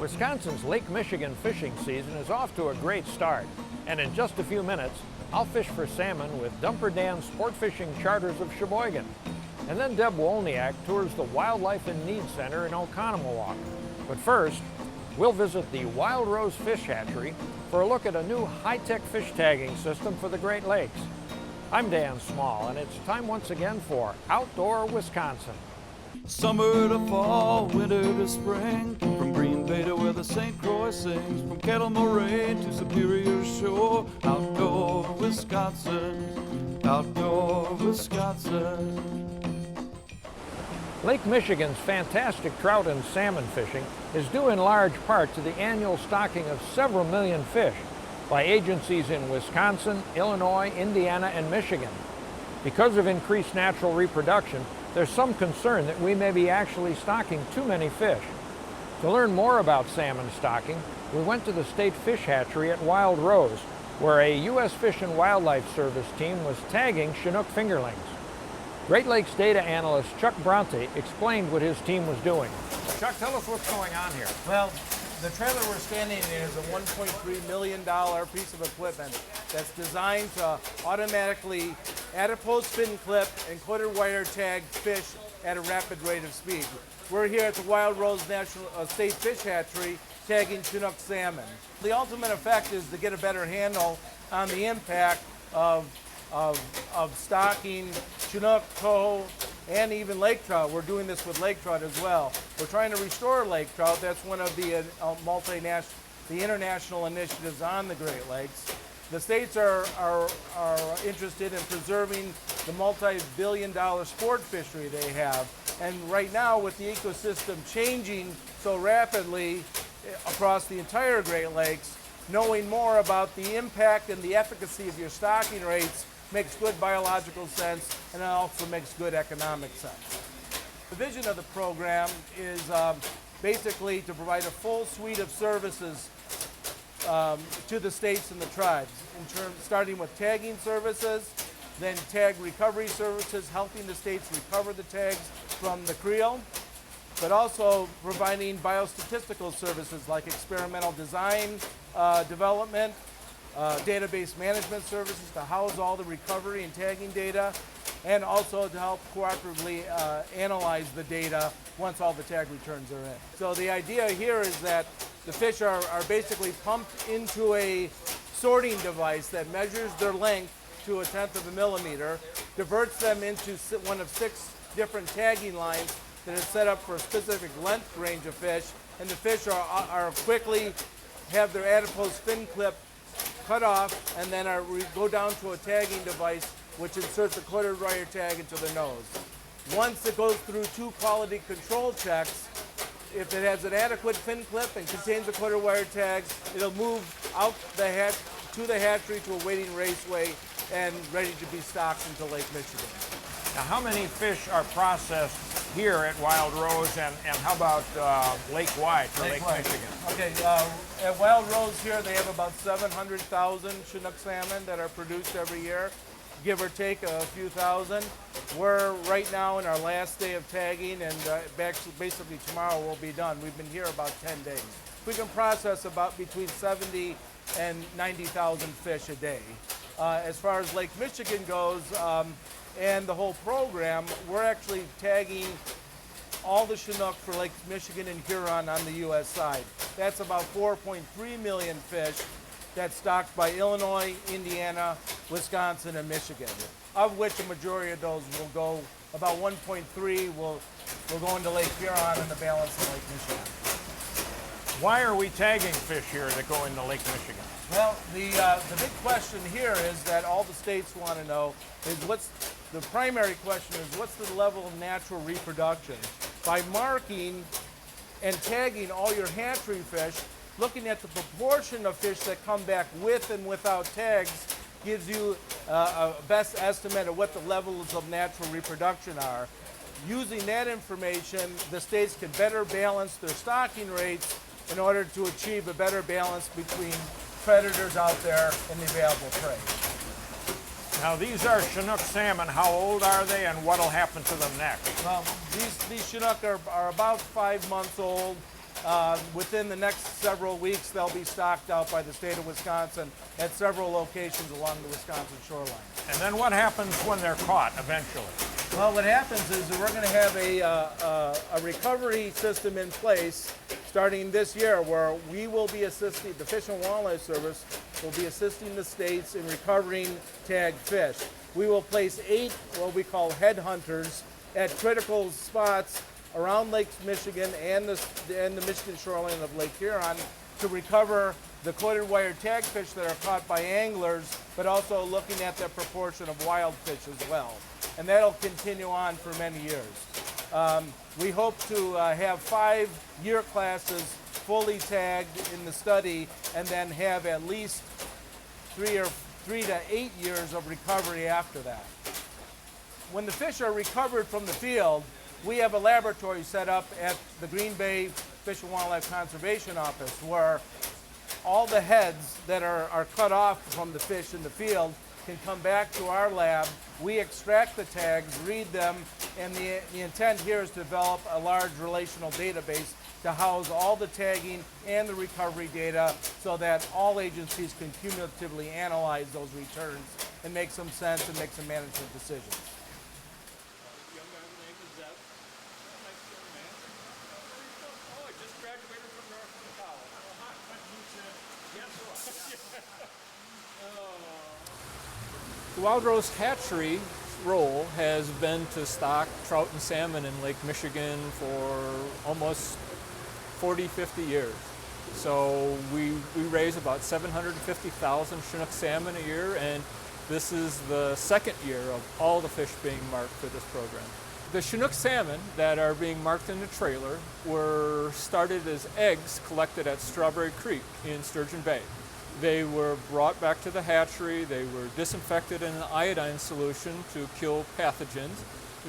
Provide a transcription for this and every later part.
Wisconsin's Lake Michigan fishing season is off to a great start, and in just a few minutes, I'll fish for salmon with Dumper Dan Sport Fishing Charters of Sheboygan. And then Deb Wolniak tours the Wildlife and Need Center in Oconomowoc. But first, we'll visit the Wild Rose Fish Hatchery for a look at a new high-tech fish tagging system for the Great Lakes. I'm Dan Small, and it's time once again for Outdoor Wisconsin. Summer to fall, winter to spring, from Green Bay to where the St. Croix sings, from Kettle Moraine to Superior Shore, outdoor Wisconsin, outdoor Wisconsin. Lake Michigan's fantastic trout and salmon fishing is due in large part to the annual stocking of several million fish by agencies in Wisconsin, Illinois, Indiana, and Michigan. Because of increased natural reproduction, there's some concern that we may be actually stocking too many fish. To learn more about salmon stocking, we went to the state fish hatchery at Wild Rose, where a U.S. Fish and Wildlife Service team was tagging Chinook fingerlings. Great Lakes data analyst Chuck Bronte explained what his team was doing. Chuck, tell us what's going on here. Well, the trailer we're standing in is a $1.3 million piece of equipment that's designed to automatically adipose fin clip and coated wire tag fish at a rapid rate of speed. We're here at the Wild Rose National State Fish Hatchery tagging Chinook salmon. The ultimate effect is to get a better handle on the impact of stocking Chinook, coho, and even lake trout. We're doing this with lake trout as well. We're trying to restore lake trout. That's one of the international initiatives on the Great Lakes. The states are interested in preserving the multi-billion-dollar sport fishery they have. And right now, with the ecosystem changing so rapidly across the entire Great Lakes, knowing more about the impact and the efficacy of your stocking rates makes good biological sense, and it also makes good economic sense. The vision of the program is basically to provide a full suite of services to the states and the tribes, starting with tagging services, then tag recovery services, helping the states recover the tags from the creel, but also providing biostatistical services like experimental design development, database management services to house all the recovery and tagging data, and also to help cooperatively analyze the data once all the tag returns are in. So the idea here is that the fish are basically pumped into a sorting device that measures their length to 1/10 of a millimeter, diverts them into one of 6 different tagging lines that are set up for a specific length range of fish, and the fish are quickly have their adipose fin clip cut off, and then go down to a tagging device which inserts a coated wire tag into the nose. Once it goes through 2 quality control checks, if it has an adequate fin clip and contains a coated wire tag, it'll move out to the hatchery to a waiting raceway and ready to be stocked into Lake Michigan. Now, how many fish are processed here at Wild Rose, and how about lake-wide for Lake Michigan? Okay, at Wild Rose here, they have about 700,000 Chinook salmon that are produced every year, give or take a few thousand. We're right now in our last day of tagging, and basically tomorrow we'll be done. We've been here about 10 days. We can process about between 70 and 90,000 fish a day. As far as Lake Michigan goes, and the whole program, we're actually tagging all the Chinook for Lake Michigan and Huron on the U.S. side. That's about 4.3 million fish that's stocked by Illinois, Indiana, Wisconsin, and Michigan, of which a majority of those will go, about 1.3 will go into Lake Huron and the balance in Lake Michigan. Why are we tagging fish here that go into Lake Michigan? Well, the big question here is that all the states want to know is the primary question is what's the level of natural reproduction? By marking and tagging all your hatchery fish, looking at the proportion of fish that come back with and without tags gives you a best estimate of what the levels of natural reproduction are. Using that information, the states can better balance their stocking rates in order to achieve a better balance between predators out there and the available prey. Now, these are Chinook salmon. How old are they, and what will happen to them next? Well, these Chinook are about 5 months old. Within the next several weeks, they'll be stocked out by the state of Wisconsin at several locations along the Wisconsin shoreline. And then what happens when they're caught eventually? Well, what happens is that we're going to have a recovery system in place starting this year where we will be assisting, the Fish and Wildlife Service will be assisting the states in recovering tagged fish. We will place 8 what we call headhunters at critical spots around Lake Michigan and the Michigan shoreline of Lake Huron to recover the coated wire tag fish that are caught by anglers, but also looking at the proportion of wild fish as well. And that'll continue on for many years. We hope to have 5 year classes fully tagged in the study and then have at least 3 to 8 years of recovery after that. When the fish are recovered from the field, we have a laboratory set up at the Green Bay Fish and Wildlife Conservation Office where all the heads that are cut off from the fish in the field can come back to our lab. We extract the tags, read them, and the intent here is to develop a large relational database to house all the tagging and the recovery data so that all agencies can cumulatively analyze those returns and make some sense and make some management decisions. The Wild Rose Hatchery role has been to stock trout and salmon in Lake Michigan for almost 40, 50 years. So we raise about 750,000 Chinook salmon a year, and this is the second year of all the fish being marked for this program. The Chinook salmon that are being marked in the trailer were started as eggs collected at Strawberry Creek in Sturgeon Bay. They were brought back to the hatchery, they were disinfected in an iodine solution to kill pathogens.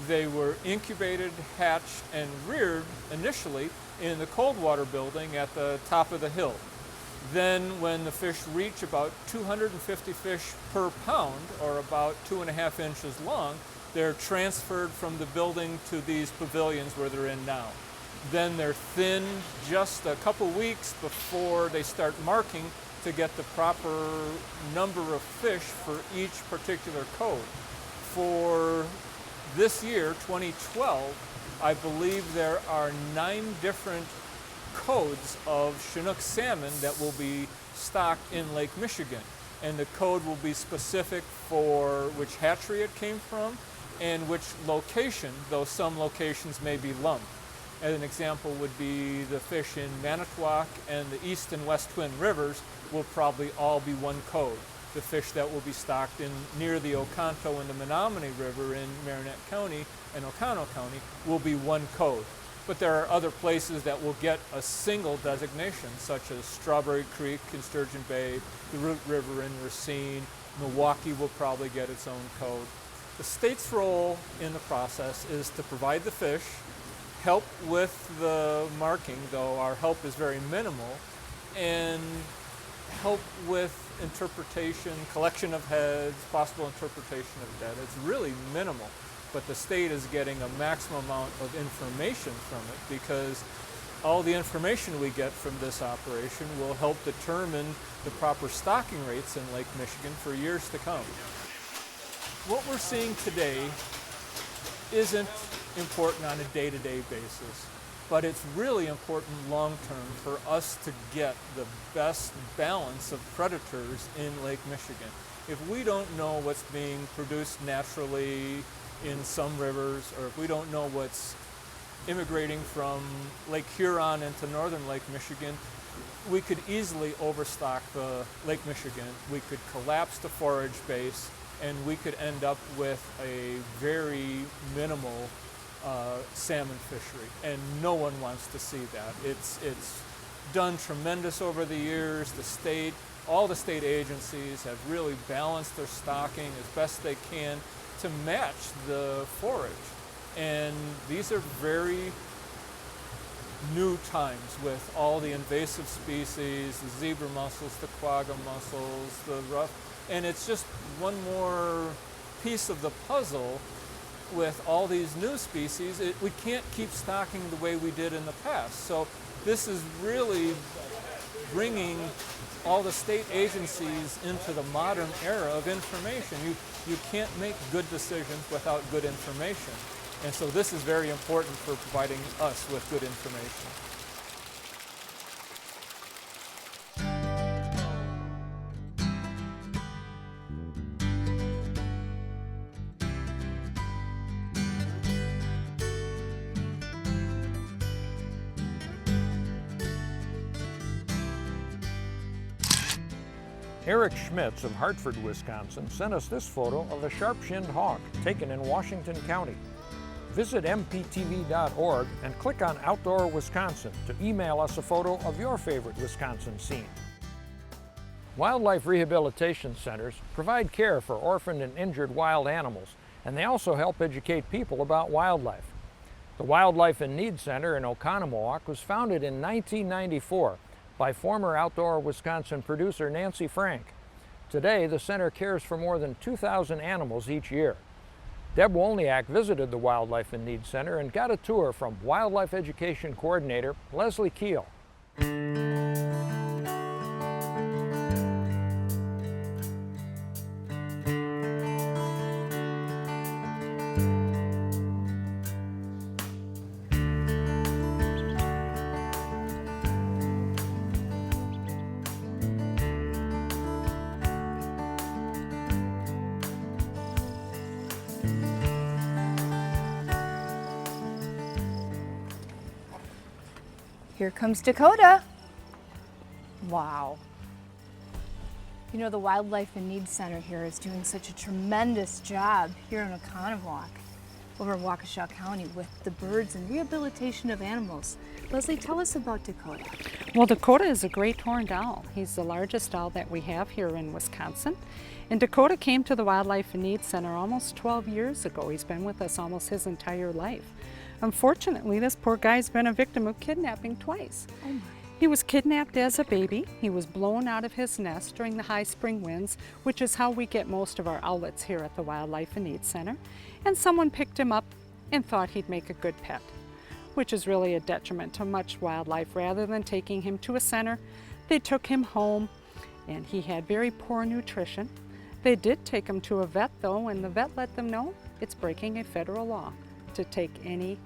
They were incubated, hatched, and reared initially in the cold water building at the top of the hill. Then when the fish reach about 250 fish per pound, or about 2.5 inches long, they're transferred from the building to these pavilions where they're in now. Then they're thinned just a couple weeks before they start marking to get the proper number of fish for each particular code. For this year, 2012, I believe there are 9 different codes of Chinook salmon that will be stocked in Lake Michigan. And the code will be specific for which hatchery it came from and which location, though some locations may be lumped. As an example would be the fish in Manitowoc and the East and West Twin Rivers will probably all be one code. The fish that will be stocked in near the Oconto and the Menominee River in Marinette County and Oconto County will be one code. But there are other places that will get a single designation, such as Strawberry Creek in Sturgeon Bay, the Root River in Racine. Milwaukee will probably get its own code. The state's role in the process is to provide the fish, help with the marking, though our help is very minimal, and help with interpretation, collection of heads, possible interpretation of data. It's really minimal, but the state is getting a maximum amount of information from it because all the information we get from this operation will help determine the proper stocking rates in Lake Michigan for years to come. What we're seeing today isn't important on a day-to-day basis, but it's really important long-term for us to get the best balance of predators in Lake Michigan. If we don't know what's being produced naturally in some rivers, or if we don't know what's immigrating from Lake Huron into northern Lake Michigan, we could easily overstock the Lake Michigan. We could collapse the forage base, and we could end up with a very minimal salmon fishery, and no one wants to see that. It's done tremendous over the years. The state, all the state agencies have really balanced their stocking as best they can to match the forage. And these are very new times with all the invasive species, the zebra mussels, the quagga mussels, the rough, and it's just one more piece of the puzzle with all these new species, we can't keep stocking the way we did in the past. So this is really bringing all the state agencies into the modern era of information. You can't make good decisions without good information. And so this is very important for providing us with good information. Eric Schmitz of Hartford, Wisconsin sent us this photo of a sharp-shinned hawk taken in Washington County. Visit mptv.org and click on Outdoor Wisconsin to email us a photo of your favorite Wisconsin scene. Wildlife rehabilitation centers provide care for orphaned and injured wild animals, and they also help educate people about wildlife. The Wildlife in Need Center in Oconomowoc was founded in 1994 by former Outdoor Wisconsin producer Nancy Frank. Today, the center cares for more than 2,000 animals each year. Deb Wolniak visited the Wildlife in Need Center and got a tour from Wildlife Education Coordinator Leslie Keel. Here comes Dakota. Wow. You know, the Wildlife in Need Center here is doing such a tremendous job here in Oconomowoc, over in Waukesha County, with the birds and rehabilitation of animals. Leslie, tell us about Dakota. Well, Dakota is a great horned owl. He's the largest owl that we have here in Wisconsin. And Dakota came to the Wildlife in Need Center almost 12 years ago. He's been with us almost his entire life. Unfortunately, this poor guy's been a victim of kidnapping twice. Oh my. He was kidnapped as a baby. He was blown out of his nest during the high spring winds, which is how we get most of our owlets here at the Wildlife in Need Center. And someone picked him up and thought he'd make a good pet, which is really a detriment to much wildlife. Rather than taking him to a center, they took him home, and he had very poor nutrition. They did take him to a vet though, and the vet let them know it's breaking a federal law to take any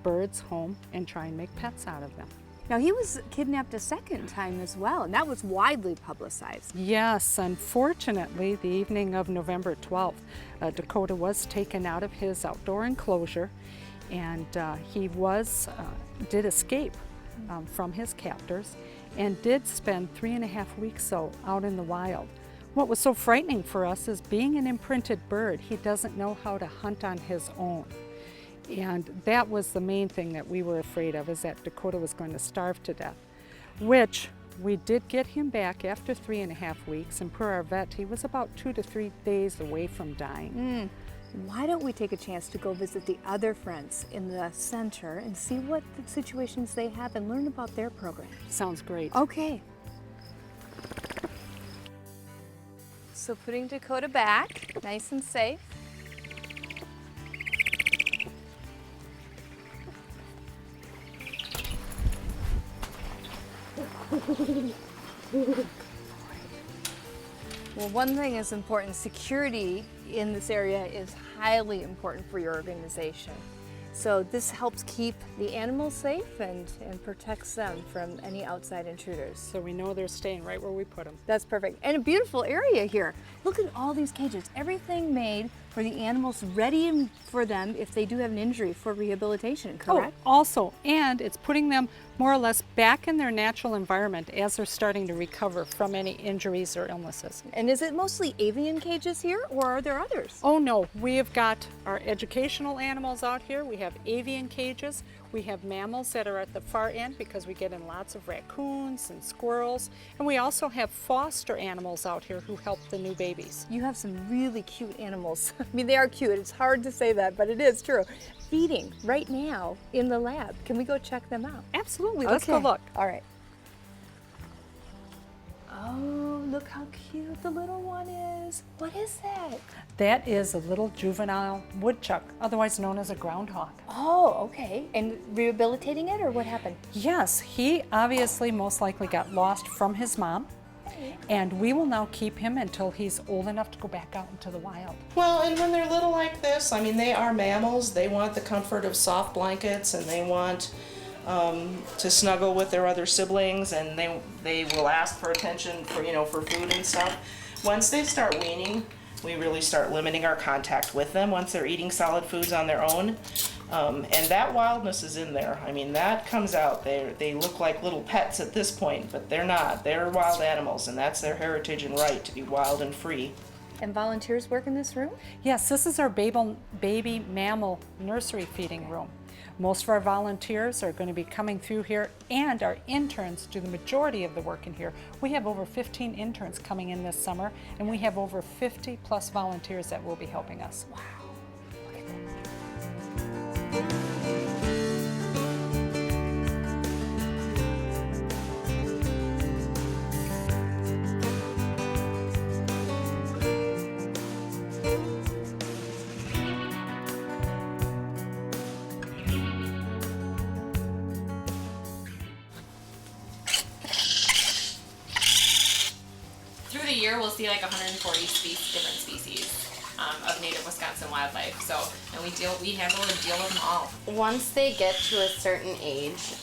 birds home and try and make pets out of them. Now, he was kidnapped a second time as well, and that was widely publicized. Yes, unfortunately, the evening of November 12th, Dakota was taken out of his outdoor enclosure, and he did escape from his captors and did spend 3.5 weeks out in the wild. What was so frightening for us is, being an imprinted bird, he doesn't know how to hunt on his own. And that was the main thing that we were afraid of, is that Dakota was going to starve to death, which we did get him back after 3.5 weeks, and per our vet, he was about 2 to 3 days away from dying. Why don't we take a chance to go visit the other friends in the center and see what the situations they have and learn about their program? Sounds great. Okay. So putting Dakota back, nice and safe. Well, one thing is important. Security in this area is highly important for your organization. So this helps keep the animals safe and protects them from any outside intruders. So we know they're staying right where we put them. That's perfect. And a beautiful area here. Look at all these cages. Everything made for the animals, ready for them if they do have an injury for rehabilitation, correct? Oh, also, and it's putting them more or less back in their natural environment as they're starting to recover from any injuries or illnesses. And is it mostly avian cages here, or are there others? Oh no, we have got our educational animals out here. We have avian cages. We have mammals that are at the far end, because we get in lots of raccoons and squirrels. And we also have foster animals out here who help the new babies. You have some really cute animals. I mean, they are cute. It's hard to say that, but it is true. Feeding right now in the lab. Can we go check them out? Absolutely, let's go look. All right. Oh, look how cute the little one is. What is that? That is a little juvenile woodchuck, otherwise known as a groundhog. Oh, okay. And rehabilitating it, or what happened? Yes, he obviously most likely got lost from his mom, and we will now keep him until he's old enough to go back out into the wild. Well, and when they're little like this, I mean, they are mammals. They want the comfort of soft blankets, and they want to snuggle with their other siblings, and they will ask for attention for food and stuff. Once they start weaning, we really start limiting our contact with them once they're eating solid foods on their own. And that wildness is in there. I mean, that comes out. They look like little pets at this point, but they're not. They're wild animals, and that's their heritage and right to be wild and free. And volunteers work in this room? Yes, this is our baby mammal nursery feeding room. Most of our volunteers are going to be coming through here, and our interns do the majority of the work in here. We have over 15 interns coming in this summer, and we have over 50 plus volunteers that will be helping us. Wow. Look at that. Through the year, we'll see like 140 different species of native Wisconsin wildlife. So, and we handle and deal with them all. Once they get to a certain age,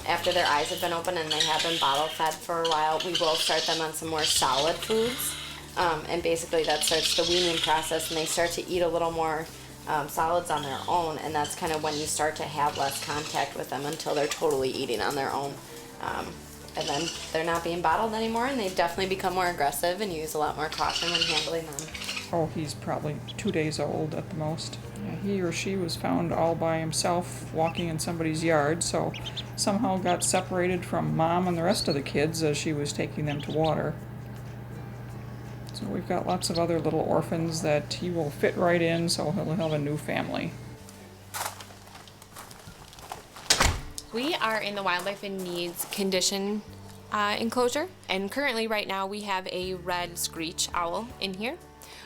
after their eyes have been open and they have been bottle fed for a while, we will start them on some more solid foods. And basically that starts the weaning process, and they start to eat a little more solids on their own, and that's kind of when you start to have less contact with them until they're totally eating on their own. And then they're not being bottled anymore, and they definitely become more aggressive and use a lot more caution when handling them. Oh, he's probably 2 days old at the most. Yeah, he or she was found all by himself walking in somebody's yard, so somehow got separated from mom and the rest of the kids as she was taking them to water. So we've got lots of other little orphans that he will fit right in, so he'll have a new family. We are in the Wildlife and Needs condition enclosure, and currently right now we have a red screech owl in here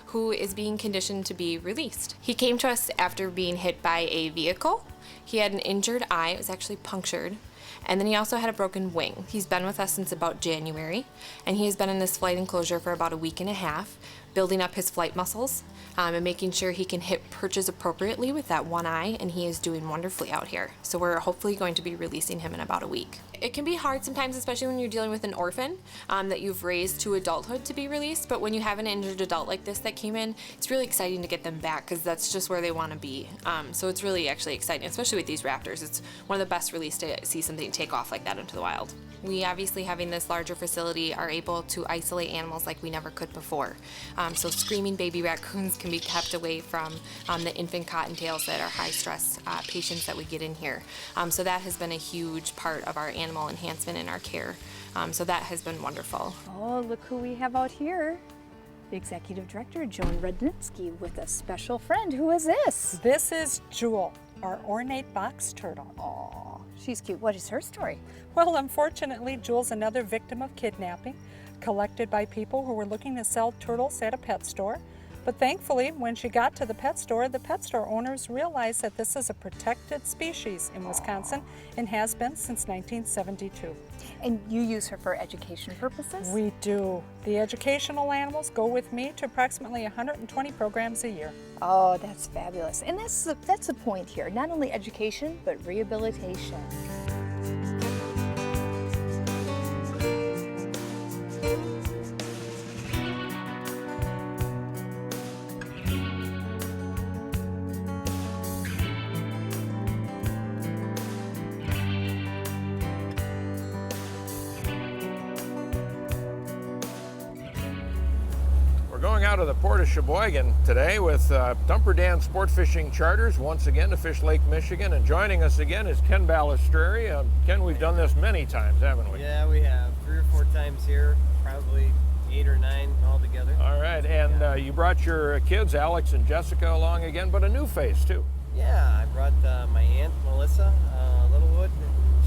who is being conditioned to be released. He came to us after being hit by a vehicle. He had an injured eye, it was actually punctured, and then he also had a broken wing. He's been with us since about January, and he has been in this flight enclosure for about a week and a half, building up his flight muscles and making sure he can hit perches appropriately with that one eye, and he is doing wonderfully out here. So we're hopefully going to be releasing him in about a week. It can be hard sometimes, especially when you're dealing with an orphan that you've raised to adulthood to be released, but when you have an injured adult like this that came in, it's really exciting to get them back because that's just where they want to be. So it's really actually exciting, especially with these raptors. It's one of the best release to see something take off like that into the wild. We obviously, having this larger facility, are able to isolate animals like we never could before. So screaming baby raccoons can be kept away from the infant cottontails that are high stress patients that we get in here. So that has been a huge part of our animal enhancement in our care. So that has been wonderful. Oh, look who we have out here. The Executive Director, Joan Rudnitsky, with a special friend. Who is this? This is Jewel, our ornate box turtle. Oh, she's cute. What is her story? Well, unfortunately, Jewel's another victim of kidnapping, collected by people who were looking to sell turtles at a pet store. But thankfully, when she got to the pet store owners realized that this is a protected species in Wisconsin and has been since 1972. And you use her for education purposes? We do. The educational animals go with me to approximately 120 programs a year. Oh, that's fabulous. And that's the point here. Not only education, but rehabilitation. Going out of the port of Sheboygan today with Dumper Dan Sport Fishing Charters, once again to fish Lake Michigan, and joining us again is Ken Balistrieri. Ken, we've done this many times, haven't we? Yeah, we have. 3 or 4 times here, probably 8 or 9 altogether. All right, and you brought your kids, Alex and Jessica, along again, but a new face too. Yeah, I brought my aunt, Melissa, Littlewood.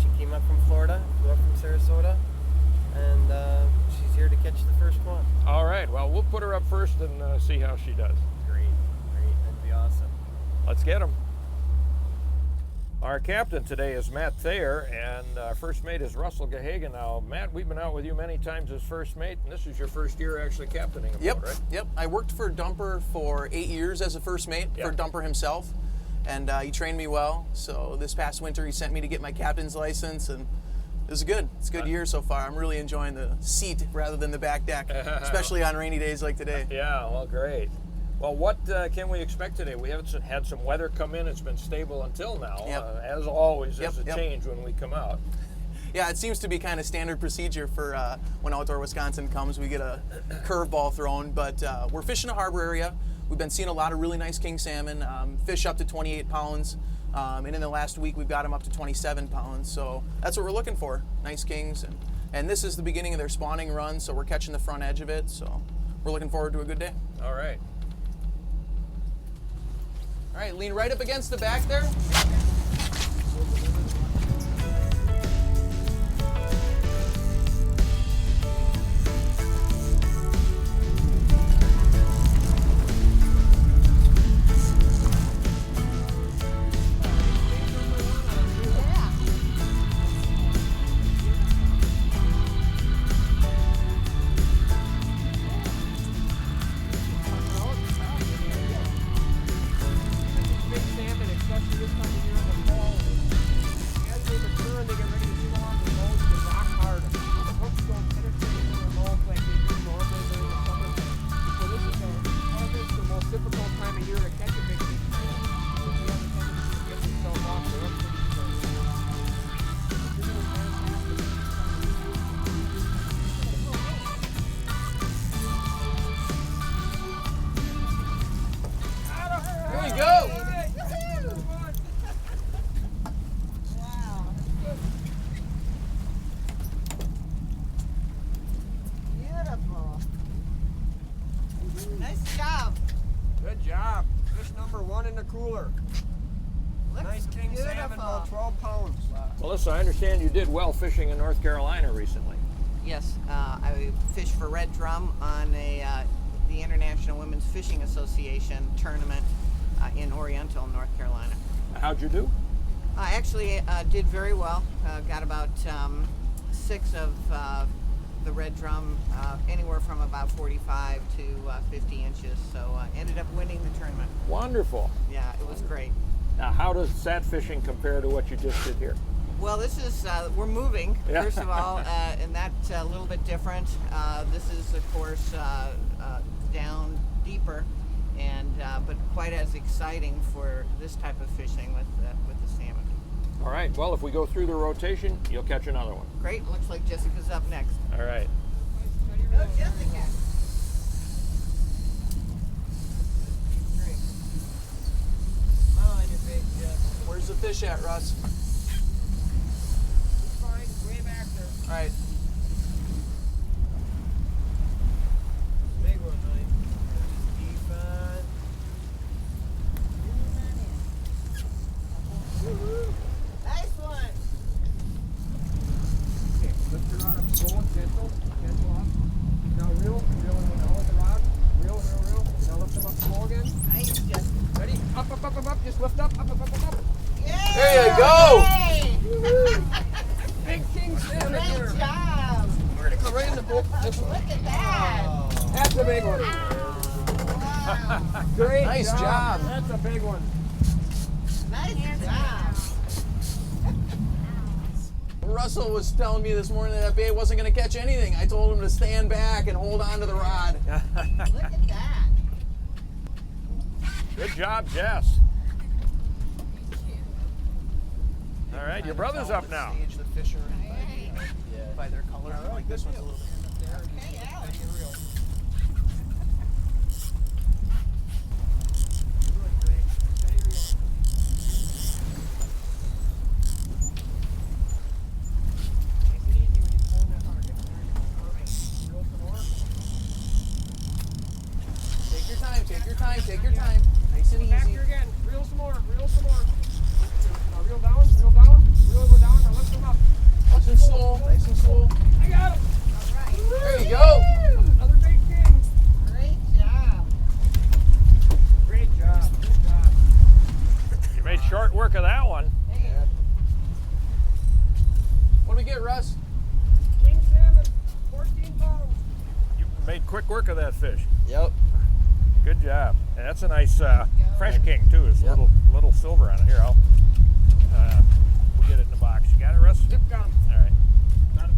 She came up from Florida, flew up from Sarasota. and she's here to catch the first one. All right, well, we'll put her up first and see how she does. Great, that'd be awesome. Let's get them. Our captain today is Matt Thayer, and our first mate is Russell Gahagan. Now, Matt, we've been out with you many times as first mate, and this is your first year actually captaining a boat, right? Yep. I worked for Dumper for 8 years as a first mate for Dumper himself, and he trained me well. So this past winter, he sent me to get my captain's license, and it was good. It's a good year so far. I'm really enjoying the seat rather than the back deck, especially on rainy days like today. Yeah, well, great. Well, what can we expect today? We haven't had some weather come in. It's been stable until now. As always, there's a change when we come out. Yeah, it seems to be kind of standard procedure for when Outdoor Wisconsin comes. We get a curveball thrown, but we're fishing a harbor area. We've been seeing a lot of really nice king salmon, fish up to 28 pounds, and in the last week we've got them up to 27 pounds. So that's what we're looking for, nice kings. And this is the beginning of their spawning run, so we're catching the front edge of it. So we're looking forward to a good day. All right. All right, lean right up against the back there. Melissa, I understand you did well fishing in North Carolina recently. Yes, I fished for Red Drum on the International Women's Fishing Association tournament in Oriental, North Carolina. How'd you do? I actually did very well. Got about 6 of the Red Drum, anywhere from about 45 to 50 inches. So ended up winning the tournament. Wonderful. Yeah, it was great. Now, how does sat fishing compare to what you just did here? Well, this is, we're moving, first of all, and that's a little bit different. This is, of course, down deeper, and but quite as exciting for this type of fishing with the salmon. All right, well, if we go through the rotation, you'll catch another one. Great, looks like Jessica's up next. All right. Go, Jessica. Where's the fish at, Russ? Fine, way back there. All right. Big one, honey. Deep on. Nice one. Okay, lift your rod up slow and gentle off. Now reel him down with the rod. Reel. Now lift him up slow again. Nice, Jessica. Ready? Up. Just lift up. Yeah. There you go. Big king salmon Great here. job. We're gonna come right in the boat. This one. Look at that. That's a big one. Wow. Great Nice job. That's a big one. Nice job. Russell was telling me this morning that bait wasn't going to catch anything. I told him to stand back and hold on to the rod. Look at that. Good job, Jess. All right, your brother's up now. Stage the fish are by their color. Like this one's a little bit. Okay, Alex. Take your time. Nice and Back easy. here again. Reel some more. Now reel down. Reel go down. Now lift them up. Nice and slow. I got him. at that one. What do we get, Russ? King salmon, 14 pounds. You made quick work of that fish. Yep. Good job. And that's a nice fresh king too. It's a little silver on it. Here, we'll get it in the box. You got it, Russ? Yep, got him. All right. Got it.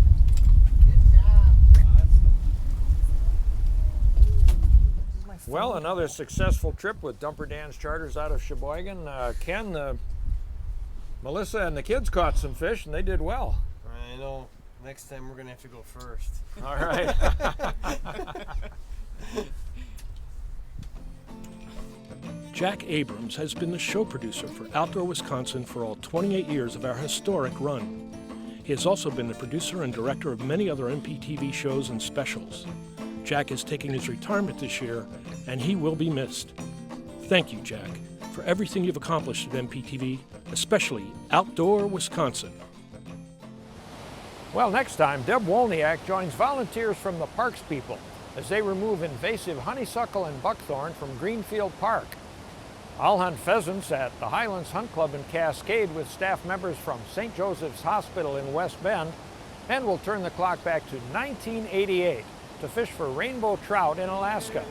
Well, another successful trip with Dumper Dan's Charters out of Sheboygan. Ken, Melissa and the kids caught some fish and they did well. I know. Next time we're gonna have to go first. All right. Jack Abrams has been the show producer for Outdoor Wisconsin for all 28 years of our historic run. He has also been the producer and director of many other MPTV shows and specials. Jack is taking his retirement this year, and he will be missed. Thank you, Jack, for everything you've accomplished at MPTV, especially Outdoor Wisconsin. Well, next time, Deb Wolniak joins volunteers from the Parks people as they remove invasive honeysuckle and buckthorn from Greenfield Park. I'll hunt pheasants at the Highlands Hunt Club in Cascade with staff members from St. Joseph's Hospital in West Bend, and we'll turn the clock back to 1988 to fish for rainbow trout in Alaska.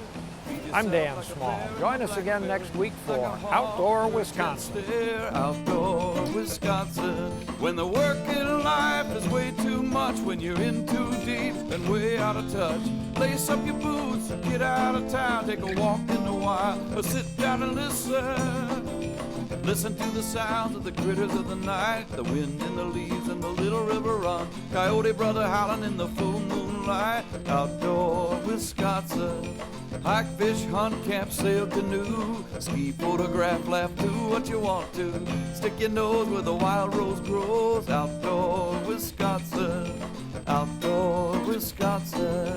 I'm Dan Small. Join us again next week for Outdoor Wisconsin. Outdoor Wisconsin. When the work in life is way too much, when you're in too deep and way out of touch, lace up your boots and get out of town. Take a walk in the wild or sit down and listen. Listen to the sounds of the critters of the night, the wind in the leaves and the little river run. Coyote brother howling in the full moonlight. Outdoor Wisconsin. Hike, fish, hunt, camp, sail, canoe, ski, photograph, laugh, do what you want to. Stick your nose where the wild rose grows. Outdoor Wisconsin. Outdoor Wisconsin.